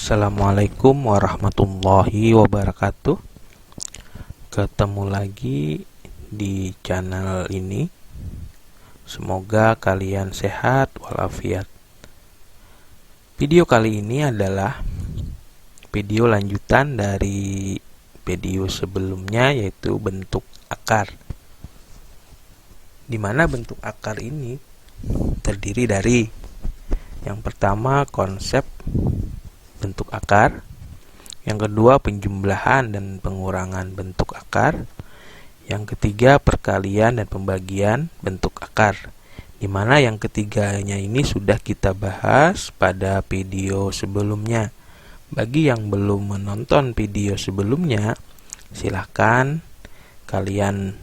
Assalamualaikum warahmatullahi wabarakatuh. Ketemu lagi di channel ini. Semoga kalian sehat walafiat. Video kali ini adalah video lanjutan dari video sebelumnya, yaitu bentuk akar. Di mana bentuk akar ini terdiri dari yang pertama konsep bentuk akar, yang kedua penjumlahan dan pengurangan bentuk akar, yang ketiga perkalian dan pembagian bentuk akar, di mana yang ketiganya ini sudah kita bahas pada video sebelumnya. Bagi yang belum menonton video sebelumnya, silahkan kalian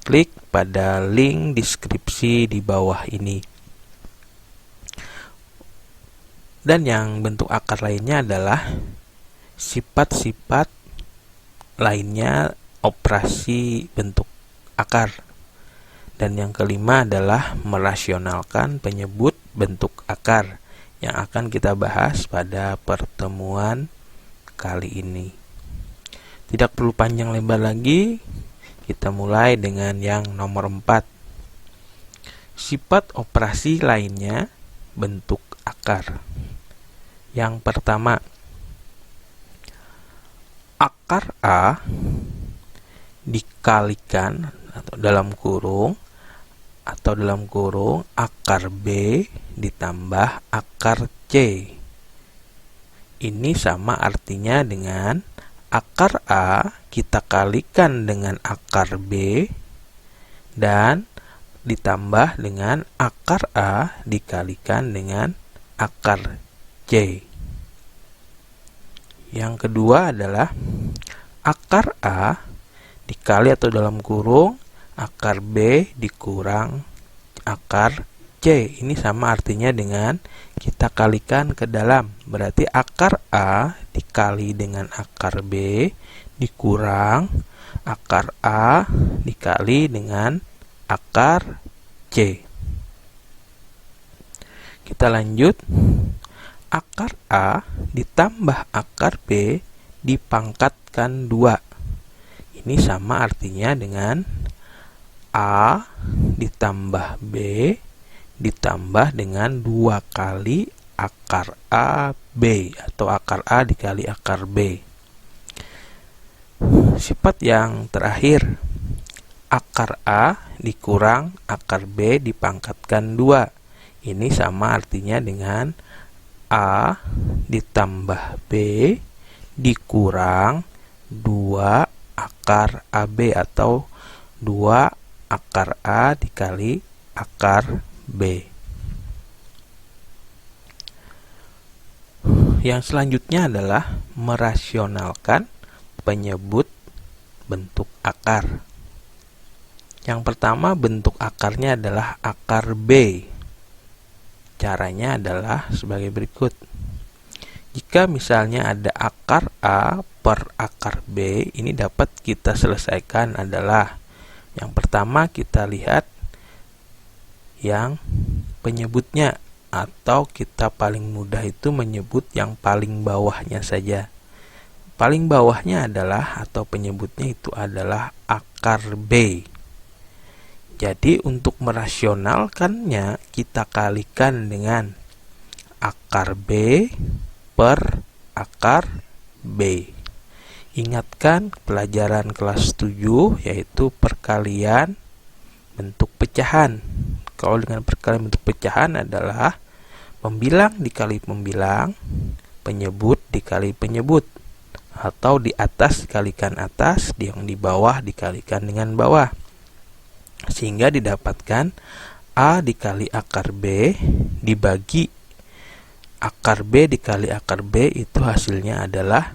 klik pada link deskripsi di bawah ini. Dan yang bentuk akar lainnya adalah sifat-sifat lainnya operasi bentuk akar. Dan yang kelima adalah merasionalkan penyebut bentuk akar, yang akan kita bahas pada pertemuan kali ini. Tidak perlu panjang lebar lagi, kita mulai dengan yang nomor 4. Sifat operasi lainnya bentuk akar. Yang pertama, akar A dikalikan atau dalam kurung akar B ditambah akar C. Ini sama artinya dengan akar A kita kalikan dengan akar B dan ditambah dengan akar A dikalikan dengan akar C. Yang kedua adalah akar A dikali atau dalam kurung akar B dikurang akar C. Ini sama artinya dengan kita kalikan ke dalam. Berarti akar A dikali dengan akar B dikurang akar A dikali dengan akar C. Kita lanjut. Akar A ditambah akar B dipangkatkan 2. Ini sama artinya dengan A ditambah B ditambah dengan 2 kali akar A B atau akar A dikali akar B. Sifat yang terakhir, akar A dikurang akar B dipangkatkan 2. Ini sama artinya dengan A ditambah B dikurang 2 akar AB atau 2 akar A dikali akar B. Yang selanjutnya adalah merasionalkan penyebut bentuk akar. Yang pertama, bentuk akarnya adalah akar B. Caranya adalah sebagai berikut. Jika misalnya ada akar A per akar B, ini dapat kita selesaikan adalah yang pertama kita lihat yang penyebutnya, atau kita paling mudah itu menyebut yang paling bawahnya saja. Paling bawahnya adalah atau penyebutnya itu adalah akar B. Jadi untuk merasionalkannya kita kalikan dengan akar B per akar B. Ingatkan pelajaran kelas 7 yaitu perkalian bentuk pecahan. Kalau dengan perkalian bentuk pecahan adalah pembilang dikali pembilang, penyebut dikali penyebut, atau di atas dikalikan atas, yang di bawah dikalikan dengan bawah. Sehingga didapatkan A dikali akar B dibagi akar B dikali akar B, itu hasilnya adalah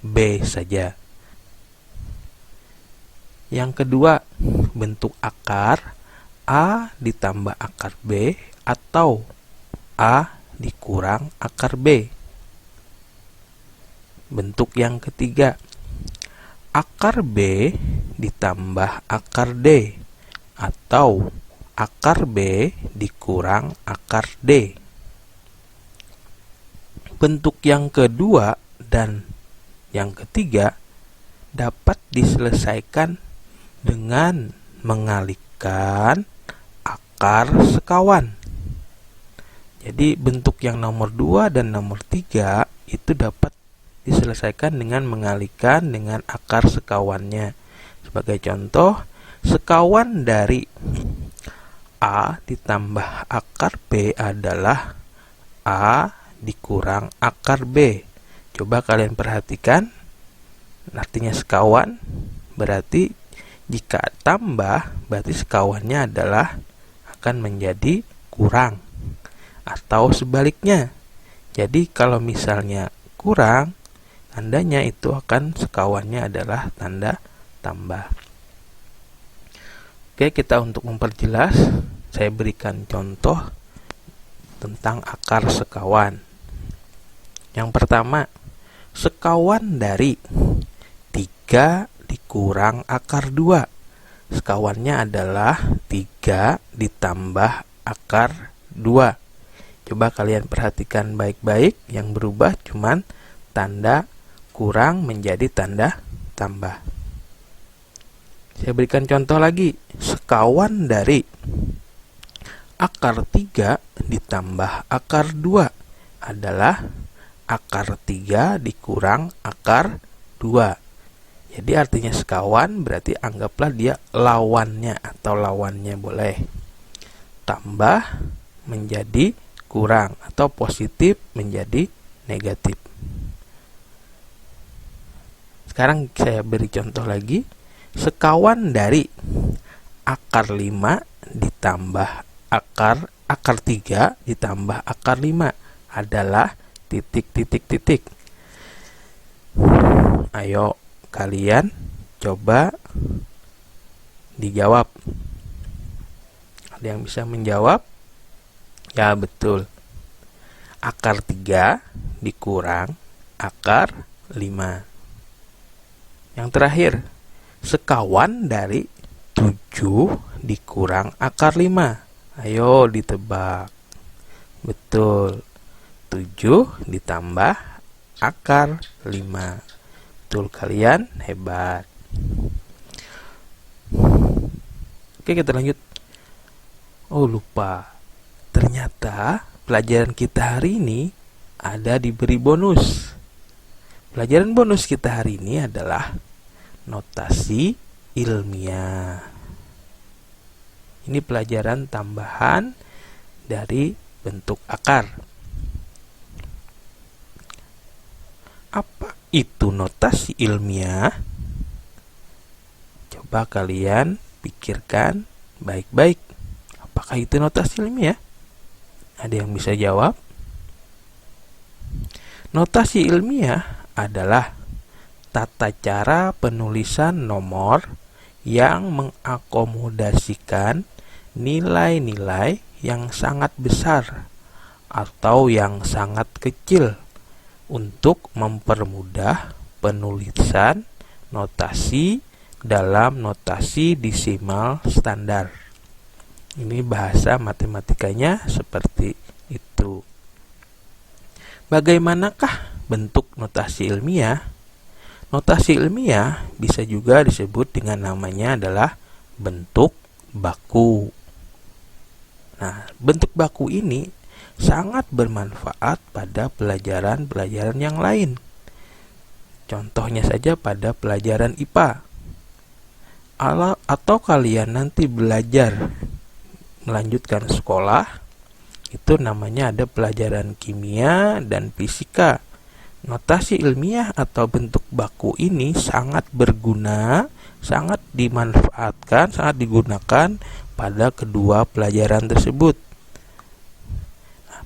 B saja. Yang kedua, bentuk akar A ditambah akar B atau A dikurang akar B. Bentuk yang ketiga, akar B ditambah akar D atau akar B dikurang akar D. Bentuk yang kedua dan yang ketiga dapat diselesaikan dengan mengalihkan akar sekawan. Jadi bentuk yang nomor 2 dan nomor 3 itu dapat diselesaikan dengan mengalihkan dengan akar sekawannya. Sebagai contoh, sekawan dari A ditambah akar B adalah A dikurang akar B. Coba kalian perhatikan, artinya sekawan berarti jika tambah berarti sekawannya adalah akan menjadi kurang. Atau sebaliknya. Jadi kalau misalnya kurang, tandanya itu akan sekawannya adalah tanda tambah. Oke, kita untuk memperjelas, saya berikan contoh tentang akar sekawan. Yang pertama, sekawan dari 3 dikurang akar 2. Sekawannya adalah 3 ditambah akar 2. Coba kalian perhatikan baik-baik, yang berubah cuman tanda kurang menjadi tanda tambah. Saya berikan contoh lagi. Sekawan dari akar 3 ditambah akar 2 adalah akar 3 dikurang akar 2. Jadi artinya sekawan berarti anggaplah dia lawannya atau lawannya boleh. Tambah menjadi kurang atau positif menjadi negatif. Sekarang saya beri contoh lagi. Sekawan dari akar 5 ditambah akar 3 ditambah akar 5 adalah titik. Ayo kalian coba dijawab. Ada yang bisa menjawab? Ya, betul. Akar 3 dikurang akar 5. Yang terakhir, sekawan dari 7 dikurang akar 5. Ayo ditebak. Betul. 7 ditambah akar 5. Betul, kalian hebat. Oke, kita lanjut. Oh, lupa. Ternyata pelajaran kita hari ini ada diberi bonus. Pelajaran bonus kita hari ini adalah notasi ilmiah. Ini pelajaran tambahan dari bentuk akar. Apa itu notasi ilmiah? Coba kalian pikirkan baik-baik. Apakah itu notasi ilmiah? Ada yang bisa jawab? Notasi ilmiah adalah tata cara penulisan nomor yang mengakomodasikan nilai-nilai yang sangat besar atau yang sangat kecil untuk mempermudah penulisan notasi dalam notasi desimal standar. Ini bahasa matematikanya seperti itu. Bagaimanakah bentuk notasi ilmiah? Notasi ilmiah bisa juga disebut dengan namanya adalah bentuk baku. Nah, bentuk baku ini sangat bermanfaat pada pelajaran-pelajaran yang lain. Contohnya saja pada pelajaran IPA. Atau kalian nanti belajar melanjutkan sekolah, itu namanya ada pelajaran kimia dan fisika. Notasi ilmiah atau bentuk baku ini sangat berguna, sangat dimanfaatkan, sangat digunakan pada kedua pelajaran tersebut.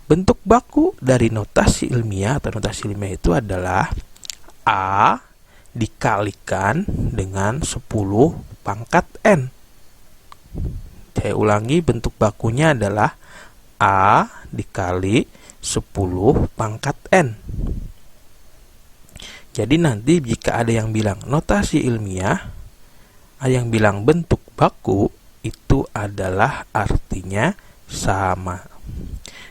Bentuk baku dari notasi ilmiah atau notasi ilmiah itu adalah A dikalikan dengan 10 pangkat N. Saya ulangi, bentuk bakunya adalah A dikali 10 pangkat N. Jadi nanti jika ada yang bilang notasi ilmiah, ada yang bilang bentuk baku, itu adalah artinya sama.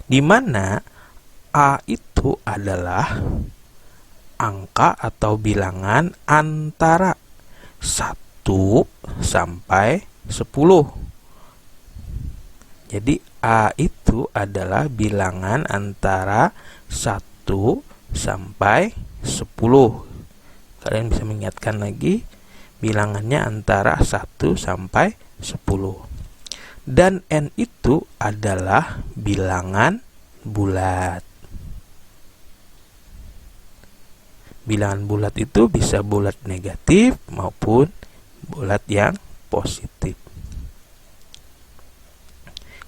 Di mana A itu itu adalah angka atau bilangan antara 1 sampai 10. Jadi A itu adalah bilangan antara 1 sampai 10. Kalian bisa mengingatkan lagi, bilangannya antara 1 sampai 10. Dan N itu adalah bilangan bulat. Bilangan bulat itu bisa bulat negatif maupun bulat yang positif.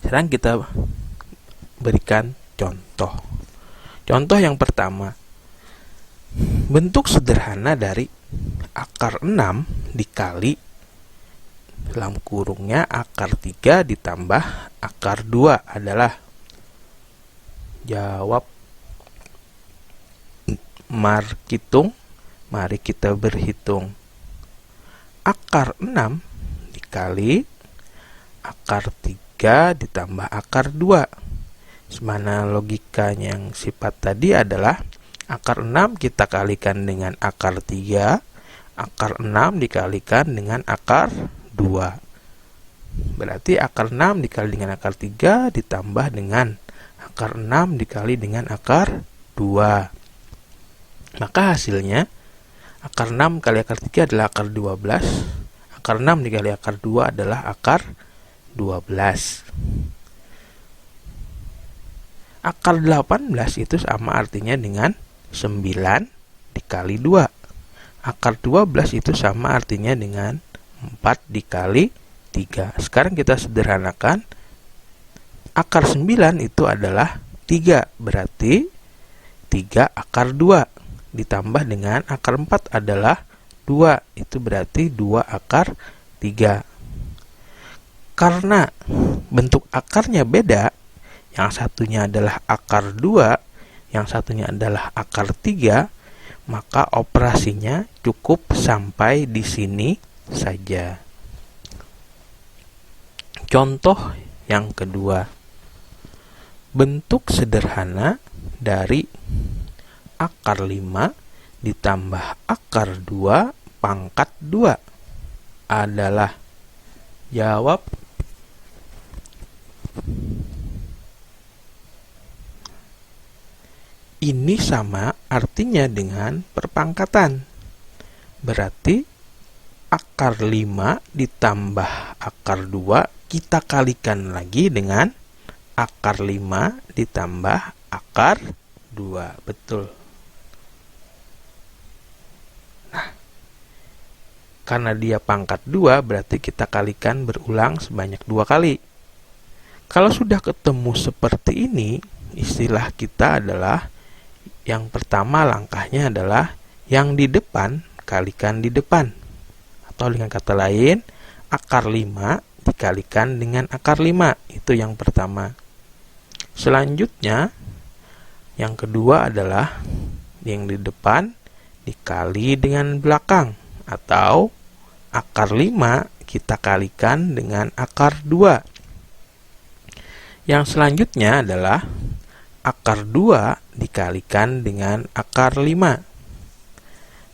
Sekarang kita berikan contoh. Contoh yang pertama, bentuk sederhana dari akar 6 dikali dalam kurungnya akar 3 ditambah akar 2 adalah. Jawab. Mari kita berhitung. Akar 6 dikali akar 3 ditambah akar 2. Semana logikanya yang sifat tadi adalah akar 6 kita kalikan dengan akar 3, akar 6 dikalikan dengan akar 2. Berarti akar 6 dikali dengan akar 3 ditambah dengan akar 6 dikali dengan akar 2. Maka hasilnya akar 6 kali akar 3 adalah akar 12. Akar 6 dikali akar 2 adalah akar 12. Akar 18 itu sama artinya dengan 9 dikali 2. Akar 12 itu sama artinya dengan 4 dikali 3. Sekarang kita sederhanakan. Akar 9 itu adalah 3. Berarti 3 akar 2. Ditambah dengan akar 4 adalah 2. Itu berarti 2 akar 3. Karena bentuk akarnya beda, yang satunya adalah akar 2, yang satunya adalah akar 3, maka operasinya cukup sampai di sini saja. Contoh yang kedua, bentuk sederhana dari akar 5 ditambah akar 2 pangkat 2 adalah. Jawab. Ini sama artinya dengan perpangkatan. Berarti akar 5 ditambah akar 2 kita kalikan lagi dengan akar 5 ditambah akar 2. Betul. Nah, karena dia pangkat 2 berarti kita kalikan berulang sebanyak 2 kali. Kalau sudah ketemu seperti ini, istilah kita adalah yang pertama langkahnya adalah yang di depan kalikan di depan. Atau dengan kata lain, akar 5 dikalikan dengan akar 5. Itu yang pertama. Selanjutnya, yang kedua adalah yang di depan dikali dengan belakang. Atau akar 5 kita kalikan dengan akar 2. Yang selanjutnya adalah akar 2 dikalikan dengan akar 5.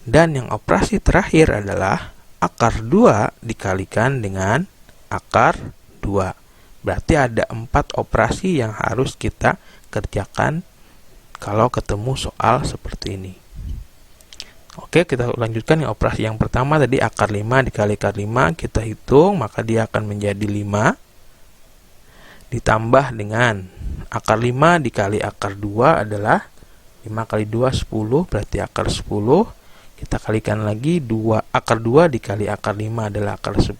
Dan yang operasi terakhir adalah akar 2 dikalikan dengan akar 2. Berarti ada 4 operasi yang harus kita kerjakan kalau ketemu soal seperti ini. Oke, kita lanjutkan yang operasi yang pertama tadi akar 5 dikali akar 5, kita hitung, maka dia akan menjadi 5. Ditambah dengan akar 5 dikali akar 2 adalah 5 kali 2 10, berarti akar 10. Kita kalikan lagi akar 2 dikali akar 5 adalah akar 10.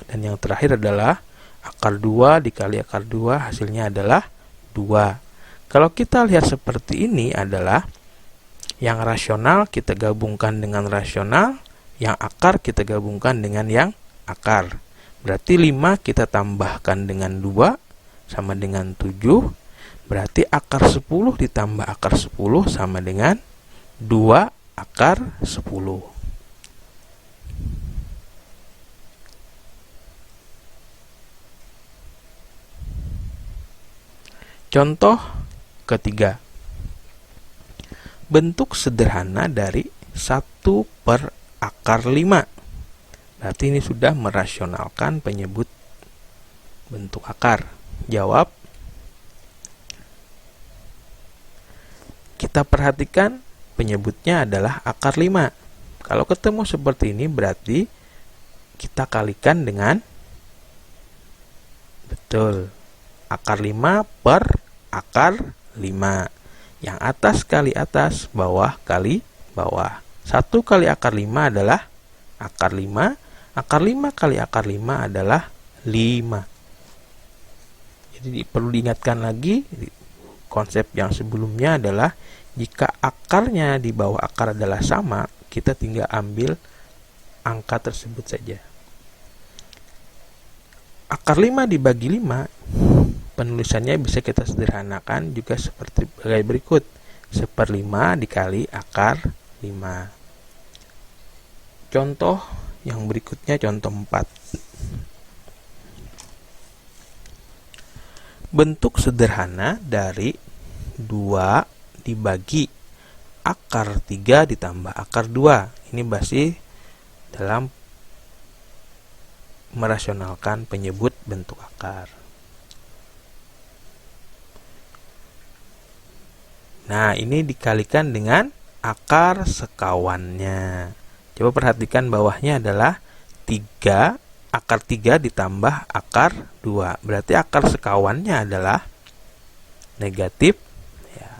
Dan yang terakhir adalah akar 2 dikali akar 2 hasilnya adalah 2. Kalau kita lihat seperti ini adalah yang rasional kita gabungkan dengan rasional, yang akar kita gabungkan dengan yang akar. Berarti 5 kita tambahkan dengan 2 sama dengan 7. Berarti akar 10 ditambah akar 10 sama dengan 2 akar 10. Contoh ketiga. bentuk sederhana dari 1 per akar 5. Berarti ini sudah merasionalkan penyebut bentuk akar. Jawab. Kita perhatikan penyebutnya adalah akar 5. Kalau ketemu seperti ini berarti kita kalikan dengan, betul, akar 5 per akar 5. Yang atas kali atas, bawah kali bawah. 1 kali akar 5 adalah akar 5. Akar 5 kali akar 5 adalah 5. Jadi perlu diingatkan lagi, konsep yang sebelumnya adalah jika akarnya di bawah akar adalah sama, kita tinggal ambil angka tersebut saja. Akar 5 dibagi 5, penulisannya bisa kita sederhanakan juga seperti berikut. 1/5 dikali akar 5. Contoh yang berikutnya, contoh 4. Bentuk sederhana dari 2 dibagi akar 3 ditambah akar 2. Ini masih dalam merasionalkan penyebut bentuk akar. Nah, ini dikalikan dengan akar sekawannya. Coba perhatikan bawahnya adalah 3, akar 3 ditambah akar 2. Berarti akar sekawannya adalah negatif. Ya,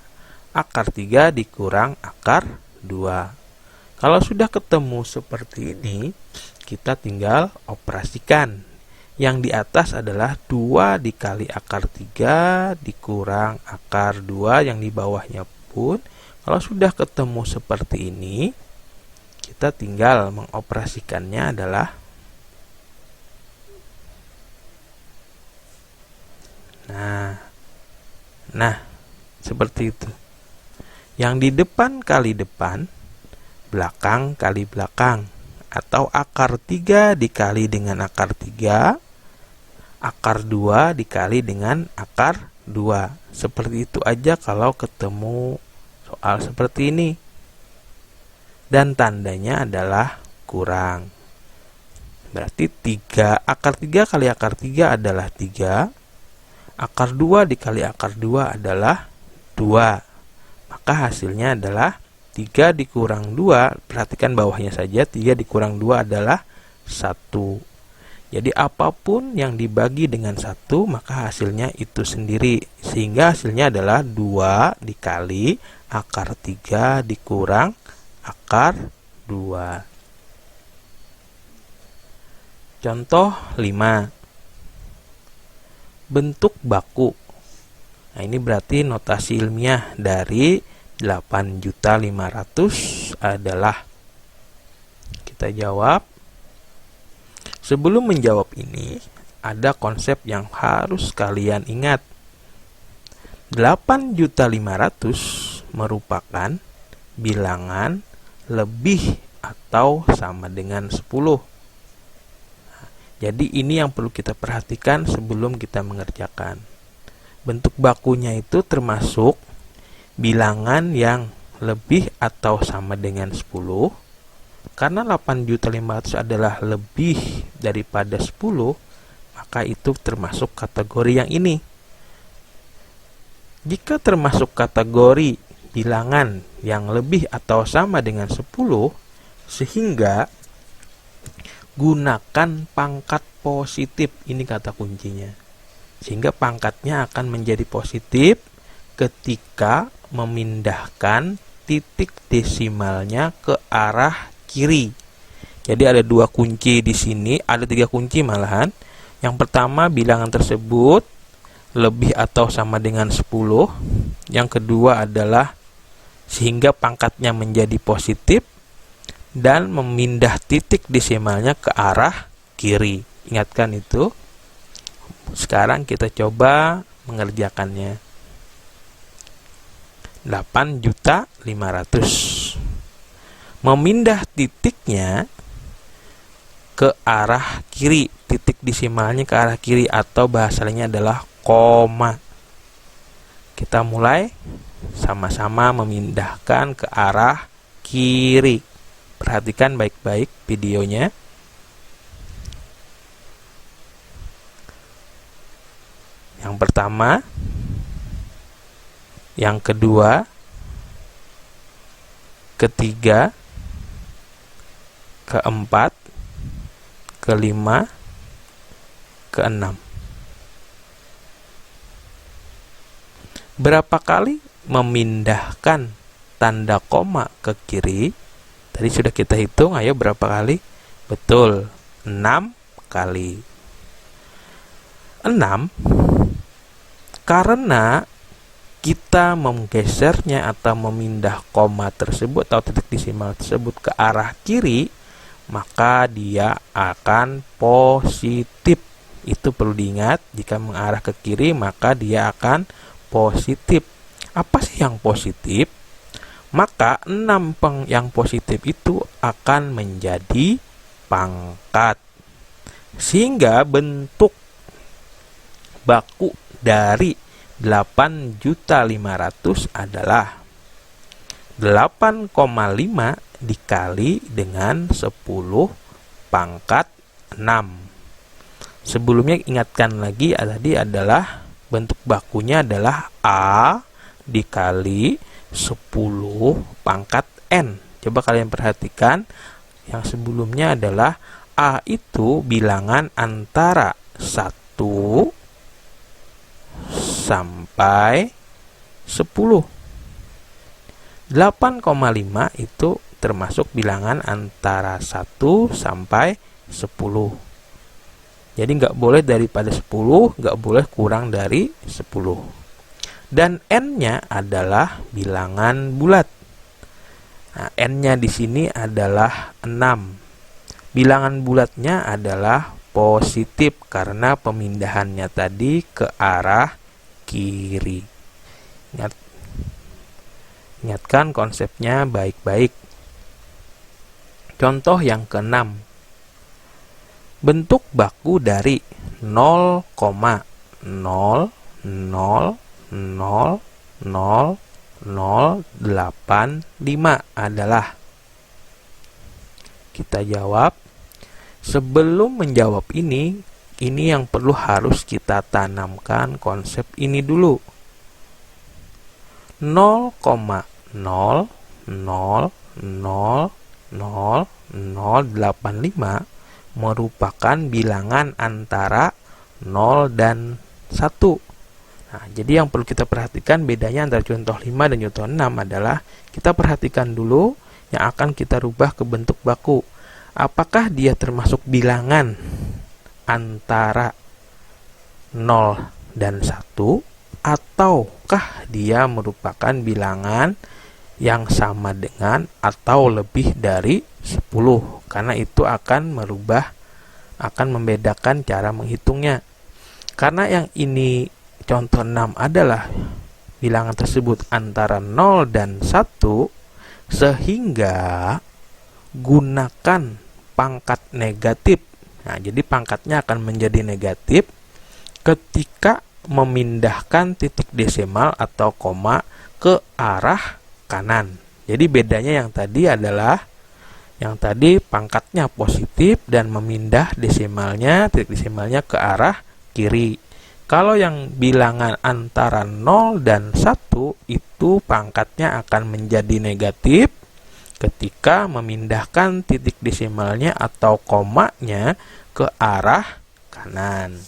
akar 3 dikurang akar 2. Kalau sudah ketemu seperti ini, kita tinggal operasikan. Yang di atas adalah 2 dikali akar 3 dikurang akar 2, yang di bawahnya pun kalau sudah ketemu seperti ini, kita tinggal mengoperasikannya adalah nah seperti itu. Yang di depan kali depan, belakang kali belakang, atau akar 3 dikali dengan akar 3, akar 2 dikali dengan akar 2. Seperti itu aja kalau ketemu soal seperti ini. Dan tandanya adalah kurang. Berarti 3, akar 3 kali akar 3 adalah 3. Akar 2 dikali akar 2 adalah 2. Maka hasilnya adalah 3 dikurang 2, perhatikan bawahnya saja, 3 dikurang 2 adalah 1. Jadi apapun yang dibagi dengan 1, maka hasilnya itu sendiri. Sehingga hasilnya adalah 2 dikali akar 3 dikurang akar 2. Contoh 5. Bentuk baku. Nah, ini berarti notasi ilmiah dari 8.500.000 adalah, kita jawab. Sebelum menjawab ini, ada konsep yang harus kalian ingat. 8.500.000 merupakan bilangan lebih atau sama dengan 10. Jadi ini yang perlu kita perhatikan sebelum kita mengerjakan. Bentuk bakunya itu termasuk bilangan yang lebih atau sama dengan 10. Karena 8.500.000 adalah lebih daripada 10, maka itu termasuk kategori yang ini. Jika termasuk kategori bilangan yang lebih atau sama dengan 10, sehingga gunakan pangkat positif, ini kata kuncinya. Sehingga pangkatnya akan menjadi positif ketika memindahkan titik desimalnya ke arah kiri. Jadi ada 2 kunci di sini, ada 3 kunci malahan. Yang pertama, bilangan tersebut lebih atau sama dengan 10. Yang kedua adalah sehingga pangkatnya menjadi positif dan memindah titik desimalnya ke arah kiri. Ingatkan itu. Sekarang kita coba mengerjakannya. 8.500.000. Memindah titiknya ke arah kiri, titik desimalnya ke arah kiri, atau bahasa lainnya adalah koma. Kita mulai. sama-sama memindahkan ke arah kiri. Perhatikan baik-baik videonya. Yang pertama, yang kedua, ketiga, keempat, kelima, keenam. Berapa kali memindahkan tanda koma ke kiri? Tadi sudah kita hitung, ayo berapa kali? Betul, 6 kali. 6 karena kita menggesernya atau memindah koma tersebut atau titik desimal tersebut ke arah kiri, maka dia akan positif. Itu perlu diingat, jika mengarah ke kiri maka dia akan positif. Apa sih yang positif? Maka 6 yang positif itu akan menjadi pangkat. Sehingga bentuk baku dari 8.500.000 adalah 8,5 dikali dengan 10 pangkat 6. Sebelumnya ingatkan lagi, tadi adalah bentuk bakunya adalah A dikali 10 pangkat N. Coba kalian perhatikan, yang sebelumnya adalah A itu bilangan antara 1 sampai 10. 8,5 itu termasuk bilangan antara 1 sampai 10. Jadi nggak boleh daripada 10, nggak boleh kurang dari 10. Dan N-nya adalah bilangan bulat. Nah, N-nya di sini adalah 6. Bilangan bulatnya adalah positif karena pemindahannya tadi ke arah kiri. Ingatkan konsepnya baik-baik. Contoh yang ke-6. Bentuk baku dari 0,000085 adalah, kita jawab. Sebelum menjawab ini yang perlu harus kita tanamkan konsep ini dulu. 0,000085 merupakan bilangan antara 0 dan 1. Nah, jadi yang perlu kita perhatikan bedanya antara contoh 5 dan contoh 6 adalah kita perhatikan dulu yang akan kita rubah ke bentuk baku. Apakah dia termasuk bilangan antara 0 dan 1 ataukah dia merupakan bilangan yang sama dengan atau lebih dari 10? Karena itu akan membedakan cara menghitungnya. Karena yang ini contoh 6 adalah bilangan tersebut antara 0 dan 1, sehingga gunakan pangkat negatif. Nah, jadi pangkatnya akan menjadi negatif ketika memindahkan titik desimal atau koma ke arah kanan. Jadi bedanya yang tadi adalah yang tadi pangkatnya positif dan memindah desimalnya, titik desimalnya ke arah kiri. Kalau yang bilangan antara 0 dan 1 itu pangkatnya akan menjadi negatif ketika memindahkan titik desimalnya atau komanya ke arah kanan.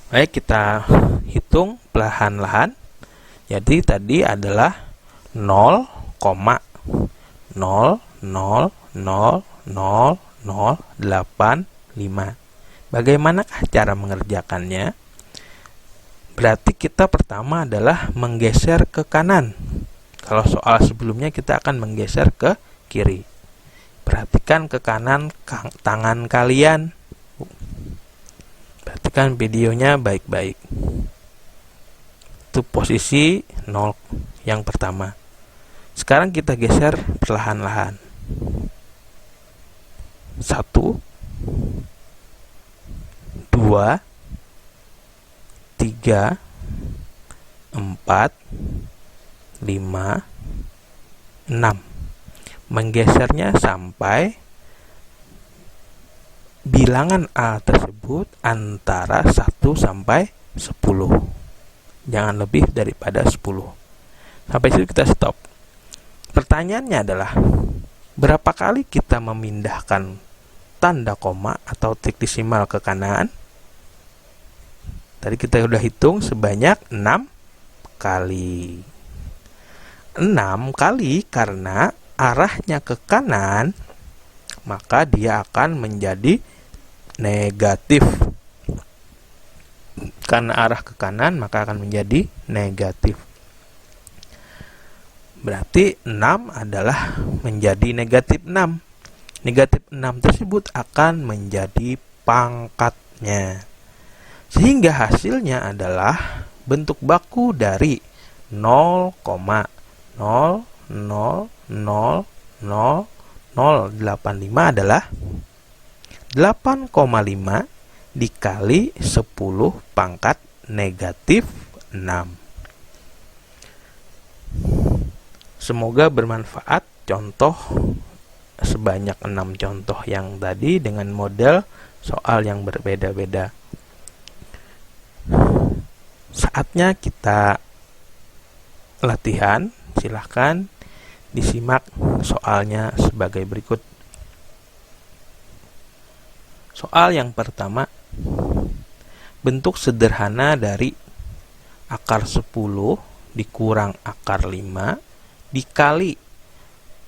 Baik, kita hitung perlahan-lahan. Jadi tadi adalah 0,000085. Bagaimanakah cara mengerjakannya? Berarti kita pertama adalah menggeser ke kanan. Kalau soal sebelumnya kita akan menggeser ke kiri. Perhatikan ke kanan tangan kalian. Perhatikan videonya baik-baik. Itu posisi 0 yang pertama. Sekarang kita geser perlahan-lahan. 1, 2, 3, 4, 5, 6. Menggesernya sampai bilangan A tersebut antara 1 sampai 10. Jangan lebih daripada 10. Sampai situ kita stop. Pertanyaannya adalah, berapa kali kita memindahkan tanda koma atau trik desimal ke kanan? Tadi kita sudah hitung sebanyak 6 kali. 6 kali karena arahnya ke kanan, maka dia akan menjadi negatif. Karena arah ke kanan, maka akan menjadi negatif. Berarti 6 adalah menjadi negatif 6. Negatif 6 tersebut akan menjadi pangkatnya. Sehingga hasilnya adalah bentuk baku dari 0,0000085 adalah 8,5 dikali 10 pangkat negatif 6. Semoga bermanfaat contoh sebanyak 6 contoh yang tadi dengan model soal yang berbeda-beda. Saatnya kita latihan. Silahkan disimak soalnya sebagai berikut. Soal yang pertama, bentuk sederhana dari akar 10 dikurang akar 5 dikali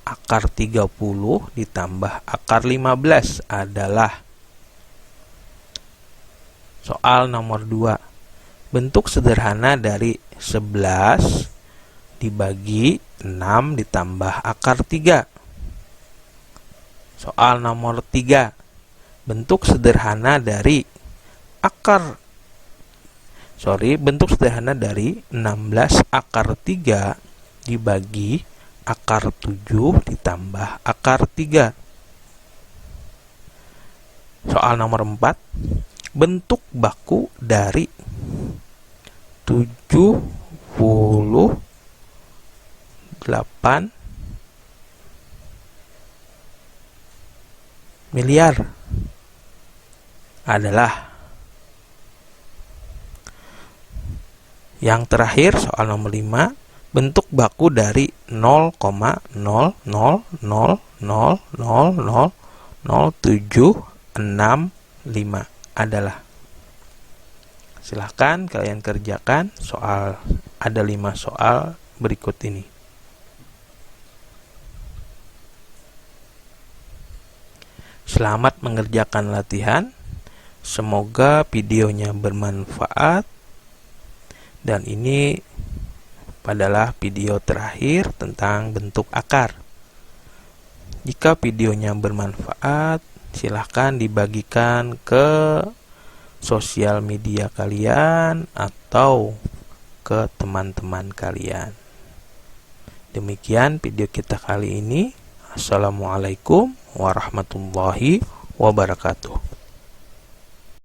akar 30 ditambah akar 15 adalah. Soal nomor 2, bentuk sederhana dari 11 dibagi 6 ditambah akar 3. Soal nomor 3, bentuk sederhana dari bentuk sederhana dari 16 akar 3 dibagi akar 7 ditambah akar 3. Soal nomor 4, bentuk baku dari 78 miliar adalah. Yang terakhir, soal nomor 5, bentuk baku dari 0,00000765 adalah. Silahkan kalian kerjakan soal. Ada 5 soal berikut ini. Selamat mengerjakan latihan. Semoga videonya bermanfaat. Dan ini adalah video terakhir tentang bentuk akar. Jika videonya bermanfaat, silahkan dibagikan ke sosial media kalian atau ke teman-teman kalian. Demikian video kita kali ini. Assalamualaikum warahmatullahi wabarakatuh.